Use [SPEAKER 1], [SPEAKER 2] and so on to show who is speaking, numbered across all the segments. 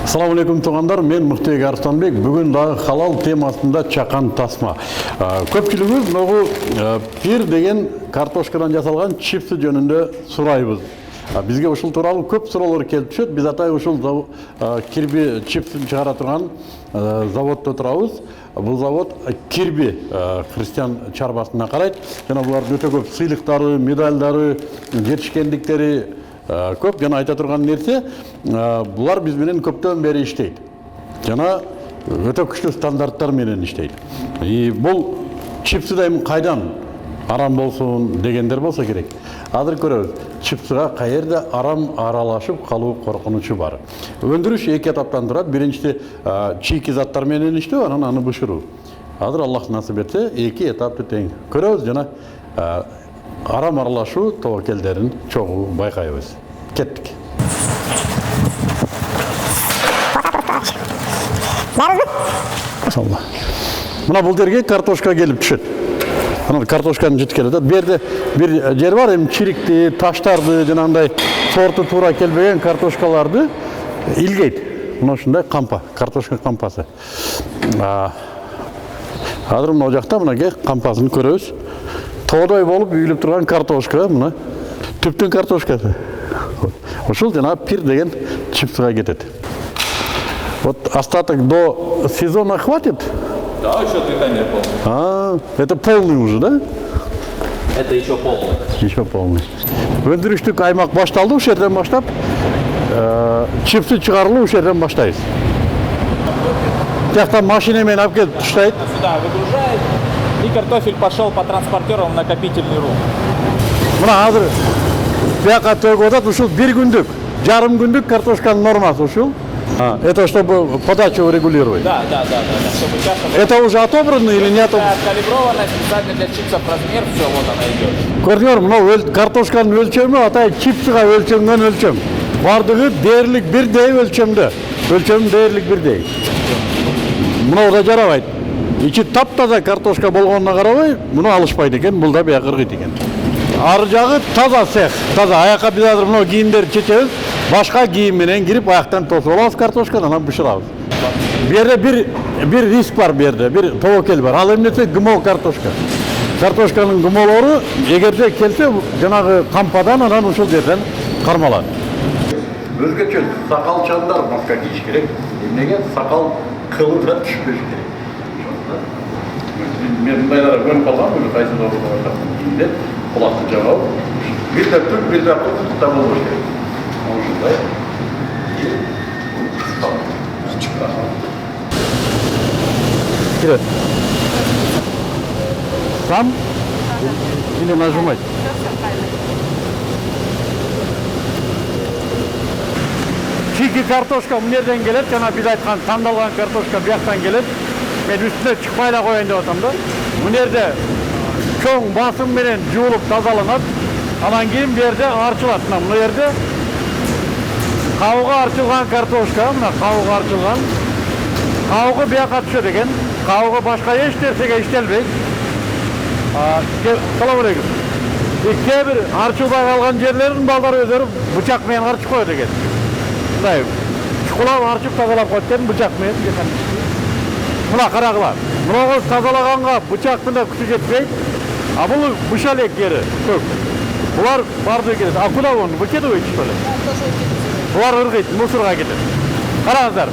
[SPEAKER 1] Assalamu алейкум туғандар, мен Мұхтег Арыстанбек. Бүгін дағы халал темасында чақан тасма. Көпчілігіз ноғы пир деген картошкадан жасалған чипсы жөнінде сұрайбыз. Бізге ушул туралы көп суроолор келип түшөт. Биз атай ушул кирби чипсын чыгара турган заводдо турабыз. Бул завод кирби христиан чарбасына карайт. Жана булардын өтө көп сыйлыктары, медалдары, жетишкендиктери көп. Жана айта турган нерсе, булар биз менен көптөн бери иштейт. Жана өтө күчтүү стандарттар менен иштейт. Бул чипсы дайым кайдан арам болсун дегендер болсо керек. Азыр көрөбүз. Чипсыга каерде арам аралашып калуу коркунучу бар. Өндүрүш эки этаптан турат. Биринчиси чийки заттар менен иштөө, анан аны бышыруу. Азыр Аллах насип этсе, эки этапты тең көрөбүз жана арам аралашуу тобокелдерин чогуу байкайбыз. Кеттик. Иншалла. Мына бул жерге картошка келип түшөт. Анан картошканы жыт келет. Бу жерде бир жер бар, эми чирикти, таштарды, жанагындай сорту туура келбеген картошкаларды илгейт. Мына ушундай кампа, картошка кампасы. Азыр мына жакта мынакей кампасын көрөбүз. Тоодой болуп үйүлүп турган картошка, мына түптүн картошкасы. Ушул жана пир деген чипсыга кетет. Вот остаток до сезона хватит?
[SPEAKER 2] Да, еще дыхание полное.
[SPEAKER 1] Это полный уже, да?
[SPEAKER 2] Это еще полный.
[SPEAKER 1] Еще полный. Өндүрүштүк аймак башталды, ушул жерден баштап чипсы чыгарылуу ушул жерден баштайбыз. Тияктан машина менен алып келип таштайт.
[SPEAKER 2] Сюда выгружает, и картофель пошел по транспортерам в накопительный рум.
[SPEAKER 1] Мына азыр бияка төгүп атат, ушул бир күндүк, жарым күндүк картошканын нормасы ушул. Это чтобы подачу регулировать?
[SPEAKER 2] Да. Чтобы часто...
[SPEAKER 1] Это уже отобрано или нет?
[SPEAKER 2] Это откалибровано специально для чипсов размер, все, вот она идет.
[SPEAKER 1] Көрдүңөр, мына картошканын өлчөмү атай чипсыга өлчөнгөн өлчөм. Бардыгы дээрлик бирдей өлчөмдө. Өлчөм дээрлик бирдей. Мына да жарабайт. Ичи таптаза картошка болгонуна карабай, муну алышпайт экен, бул да бияка ыргыйт экен. Ары жагы таза цех, таза. Аякка биз азыр мына кийимдерди чечебиз. Башка кийим менен кирип аяктан тосуп алабыз картошканы, анан бышырабыз. Бу жерде бир риск бар, бу жерде бир тобокел бар. Ал эмнесе гымол картошка. Картошканын гымолору эгерде келсе жанагы кампадан анан ушул жерден кармалат. Өзгөчө сакалчандар маска кийиш керек. Эмнеге? Сакал кылы да түшпөш керек. Мен мындайлар көрүп калгам, ушу кайсы дорого кийимде кулакты жабып, бир түк бир да болбош керек. Ушундай. Вперед. Сам или нажимать? Чийки картошка мынерден келет, жана биз айткан тандалган картошка бияктан келет. Мен үстүнө чыкпай эле коеюн деп атам да. Мынерде чоң басым менен жуулуп тазаланат. Анан кийин бу жерде арчылат. Мына жерде кабыгы арчылган картошка, мына кабыгы арчылган. Кабыгы бияка түшөт экен. Кабыгы башка эч нерсеге иштелбейт. Салам алейкум. Кээ бир арчылбай калган жерлерин балдар өздөрү бычак менен арчып коет экен. Мындай чукулап арчып тазалап коет экен бычак менен. Мына карагыла. Мына тазалаганга бычактын да күчү жетпейт. А бул быша элек жери көп. Булар барды келет. А куда он? Выкидывает что ли? Булар ыргыйт, мусорга кетет. Караңыздар.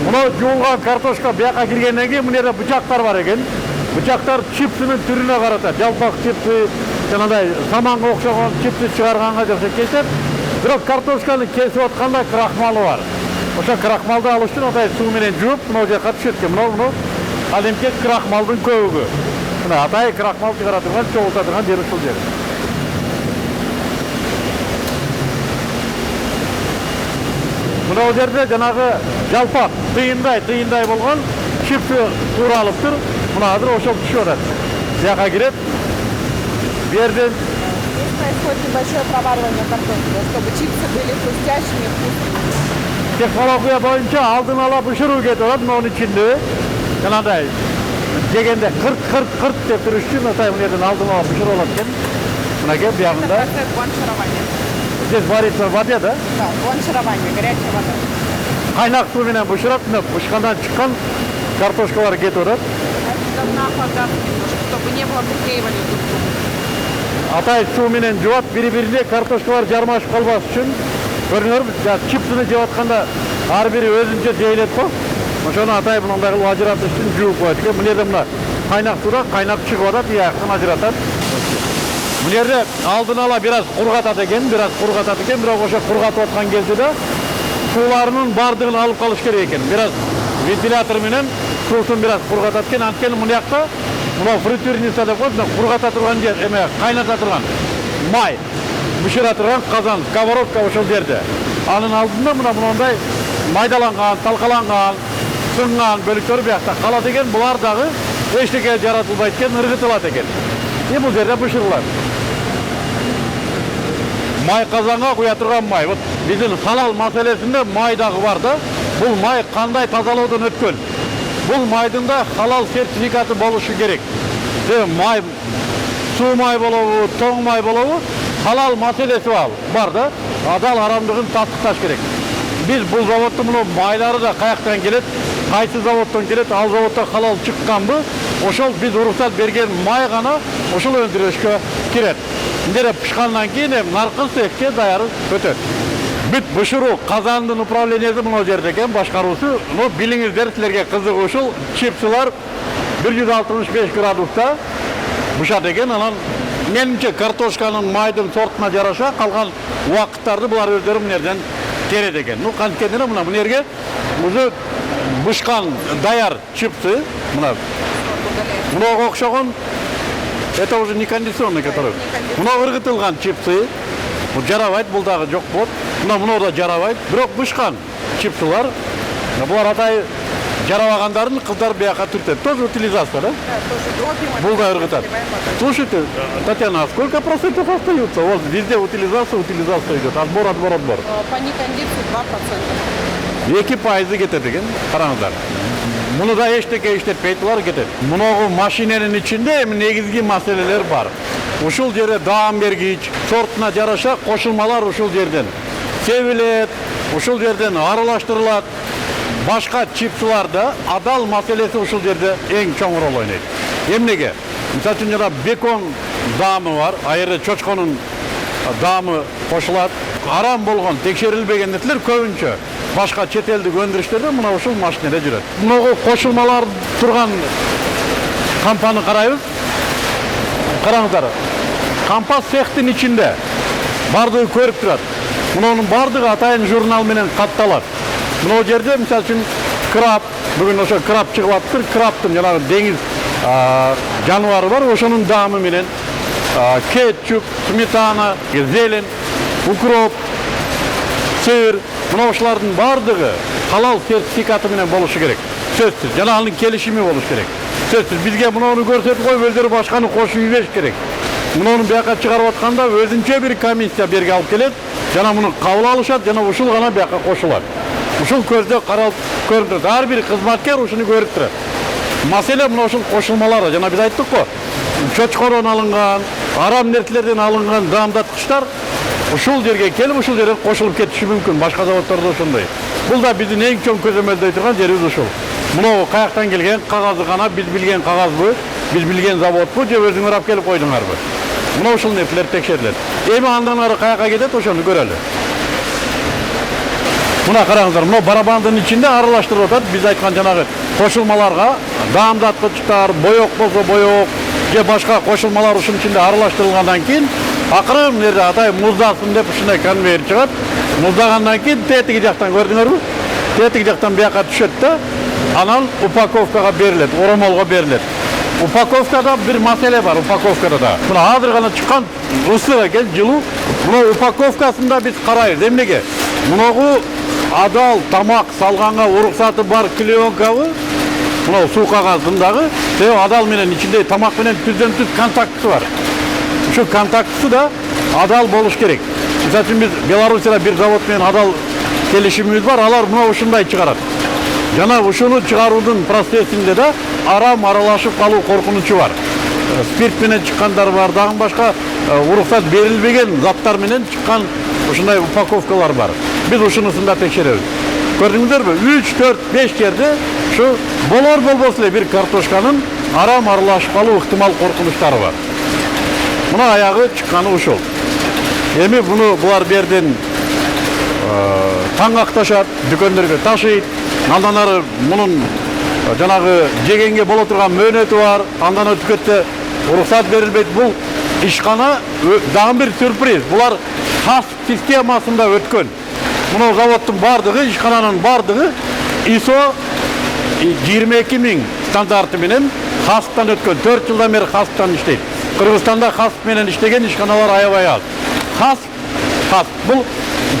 [SPEAKER 1] Мына жуулган картошка бияка киргенден кийин мына жерде бычактар бар экен. Бычактар чипсынын түрүнө карата. Жалпак чипсы, жанагындай саманга окшогон чипсы чыгарганга жакшы кетет. Бирок картошканы кесип атканда крахмалы бар. Ошо крахмалды алыш үчүн атай суу менен жууп, мына жака түшөт экен. Мына ал эмке крахмалдын көбүгү. Мына атай крахмал чыгара турган, чогулта турган жери ушул жер. Мына бул жерде жанагы жалпак тыйындай болгон чипсы тууралып тур. Мына азыр ошол түшүп атат. Бияка кирет. Бу жерден
[SPEAKER 3] происходит небольшое проваривание картофеля, чтобы чипсы были хрустящими и вкусными.
[SPEAKER 1] Технология боюнча алдын ала бышыруу кетип атат. Мунун ичинде жанагындай жегенде кырт деп туруш үчүн атай мына жерден алдын ала бышырып алат экен. Мынакей биягында.
[SPEAKER 3] Процесс бланширования.
[SPEAKER 1] Здесь варится в воде, да?
[SPEAKER 3] Да, бланширование, горячая вода.
[SPEAKER 1] Кайнак суу менен бышырат, мына бышкандан чыккан картошкалар кетип атат.
[SPEAKER 3] Должна податься немножко, чтобы не было приклеивания друг к другу.
[SPEAKER 1] Атай суу менен жуат, бири-бирине картошкалар жармашып калбас үчүн. Көрүңөрбү, чипсini жеп атканда ар бири өзүнчө жейилет го. Ошону атай мындай кылып ажыратыш үчүн жууп коет экен. Мына жерде мына кайнак сууда кайнап чыгып атат, ияктан ажыратат. Мына жерде алдын ала бир аз кургатат экен, бирок ошо кургатып аткан кезде да сууларынын бардыгын алып калыш керек экен. Бир аз вентилятор менен суусун бир аз кургатат экен. Анткени мына жакта мына фритюрница деп коет, кургата турган жер, эме кайната турган май бышыра турган казан, сковородка ошол жерде. Анын алдында мындай майдаланган, талкаланган, сынган бөлүктөр биякта калат экен. Булар дагы эчтеке жаратылбайт экен, ыргытылат экен. Бул жерде бышырылат. Май казанга куя турган май. Вот биздин халал маселесинде май дагы бар да. Бул май кандай тазалоодон өткөн? Бул майдын да халал сертификаты болушу керек. Май суу май болобу, тоң май болобу, халал маселеси бар да. Адал арамдыгын тастыкташ керек. Biz bu заводтун мына майлары да каяктан келет, кайсы заводтон келет, ал заводто халал чыкканбы, ошол биз уруксат берген май гана ошол өндүрүшкө кирет. Мындай пышкандан кийин наркы секке даяр өтөт. Бүт бышыруу казандын управлениясы мына жерде экен, башкаруусу. Ну билиңиздер, силерге кызыгуу ушул чипсылар 165 градуста бышат экен. Анан менимче картошканын майдын сортуна жараша калган убакыттарды булар өздөрү мына жерден терет экен. Ну канткендене мына жерге уже бышкан даяр чипсы, мынага окшогон, это уже не кондиционный который. Мына ыргытылган чипсы, бул жарабайт, бул дагы жок болот. Мына да жарабайт, бирок бышкан чипсылар. Булар атай жарабагандарын кыздар бияка түртөт. Тоже утилизация, да?
[SPEAKER 3] Да, тоже дробим.
[SPEAKER 1] Бул да ыргытат. Слушайте, Татьяна, а сколько процентов остаются? У вас везде утилизация идет. Отбор.
[SPEAKER 3] По некондиции 2%.
[SPEAKER 1] 2% кетет экен, караңыздар. Муну да эчтеке иштетпейт, булар кетет. Муногу машиненин ичинде эми негизги маселелер бар. Ушул жерде даам бергич, сортуна жараша кошулмалар ушул жерден себилет, ушул жерден аралаштырылат. Башка чипсыларда адал маселеси ушул жерде эң чоң рол ойнойт. Эмнеге? Мисалы үчүн жана бекон даамы бар, айры чочконун даамы кошулат. Арам болгон, текшерилбеген нерселер көбүнчө башка чет элдик өндүрүштөрдө мына ушул машинеде жүрөт. Мынагу кошулмалар турган кампаны карайбыз. Караңыздар. Кампа цехтин ичинде бардыгы көрүп турат. Мунун бардыгы атайын журнал менен катталат. Мына жерде мисалы үчүн краб, бүгүн ошо краб чыгып атыптыр. Крабтын жанагы деңиз жаныбары бар, ошонун даамы менен кетчуп, сметана, зелень, укроп, сыр, мына ошолордун бардыгы халал сертификаты менен болушу керек. Сөзсүз, жана анын келишими болуш керек. Сөзсүз, бизге муну көрсөтүп коюп өздөрү башканы кошуп ийбеш керек. Муну бияка чыгарып атканда өзүнчө бир комиссия берге алып келет, жана муну кабыл алышат, жана ушул гана бияка кошулат. Ушул көздө каралып көрүнүп турат. Ар бир кызматкер ушуну көрүп турат. Маселе мына ушул кошулмалар, жана биз айттык го, чочкодон алынган, арам нерселерден алынган даамдаткычтар ушул жерге келип, ушул жерден кошулуп кетиши мүмкүн. Башка заводдордо ошондой. Бул да биздин эң чоң көзөмөлдөй турган жерибиз ушул. Мына каяктан келген кагазы гана биз билген кагазбы, биз билген заводбу, же өзүңөр алып келип койдуңарбы? Мына ушул нерселер текшерилет. Эми андан ары каяка кетет, ошону көрөлү. Мына караңыздар, мына барабандын ичинде аралаштырып атат. Биз айткан жанагы кошулмаларга даамдаткычтар, боек болсо боек, же башка кошулмалар ушунун ичинде аралаштырылгандан кийин акырын жерде атай муздасын деп ушундай конвейер чыгат. Муздагандан кийин тетиги жактан көрдүңөрбү? Тетиги жактан бияка түшөт да, анан упаковкага берилет, оромолго берилет. Упаковкада бир маселе бар, упаковкада да. Мына азыр гана чыккан ысык экен, жылуу. Мына упаковкасында биз карайбыз. Эмнеге? Мунагу адал тамак салганга уруксаты бар клеенкабы, мына суу кагаздындагы, адал менен ичинде тамак менен түздөн-түз контактысы бар. Ушу контактысы да адал болуш керек. Мисалы үчүн биз Белоруссияда бир завод менен адал келишимибиз бар, алар мына ушундай чыгарат. Жана ушуну чыгаруунун процессинде да арам аралашып калуу коркунучу бар. Спирт менен чыккандар бар, дагы башка уруксат берилбеген заттар менен чыккан ушундай упаковкалар бар. Биз ушунусун да текшеребиз. Gördüңүздөрбү? 3, 4, 5 жерде şu болор болбос эле bir картошканын арам аралашкалуу ыктымал коркунучтары бар. Мына аягы чыкканы ушул. Эми буну булар берден таң акташат, дүкөндөргө ташыйт. Андан ары мунун жанагы жегенге боло турган мөөнөтү бар. Андан өткөттө уруксат берилбейт. Бул ишкана дагы бир сюрприз. Булар хас системасында өткөн. Мына заводдун бардыгы, ишкананын бардыгы ISO 22.000 стандарты менен хастан өткөн. 4 жылдан бери хастан иштейт. Кыргызстанда хаст менен иштеген ишканалар аябай аз. Хаст бул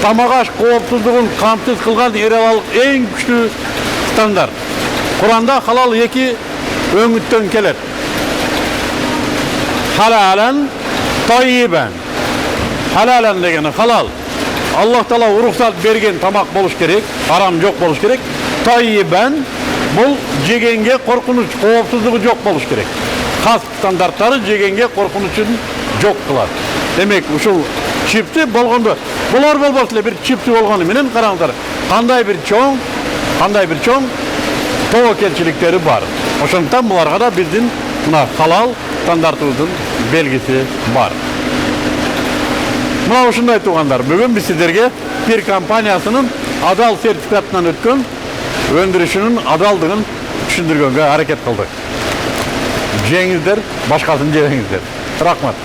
[SPEAKER 1] тамак аш коопсуздугун камсыз кылган эралык эң күчтүү стандарт. Куранда халал 2 өңүттөн келет. Halalan tayyiben. Halalan degeni halal. Allah Taala уруксат берген тамак болуш керек, арам жок болуш керек. Tayyiben бул жегенге коркунуч, коопсуздугу жок болуш керек. Хас стандарттары жегенге коркунучун жок кылат. Демек, ушул чипти болгондо, булар болбос эле бир чипти болгону менен караңыздар. Кандай бир чоң тобокелчиликтери бар. Ошондуктан буларга да биздин мына халал стандартыбыздын белгиси бар. Мына ушундай туугандар, бүгүн биз сиздерге пир компаниясынын адал сертификатынан өткөн өндүрүшүнүн адалдыгын түшүндүргөнгө аракет кылдык. Жеңиздер, башкасын жебеңиздер. Рахмат.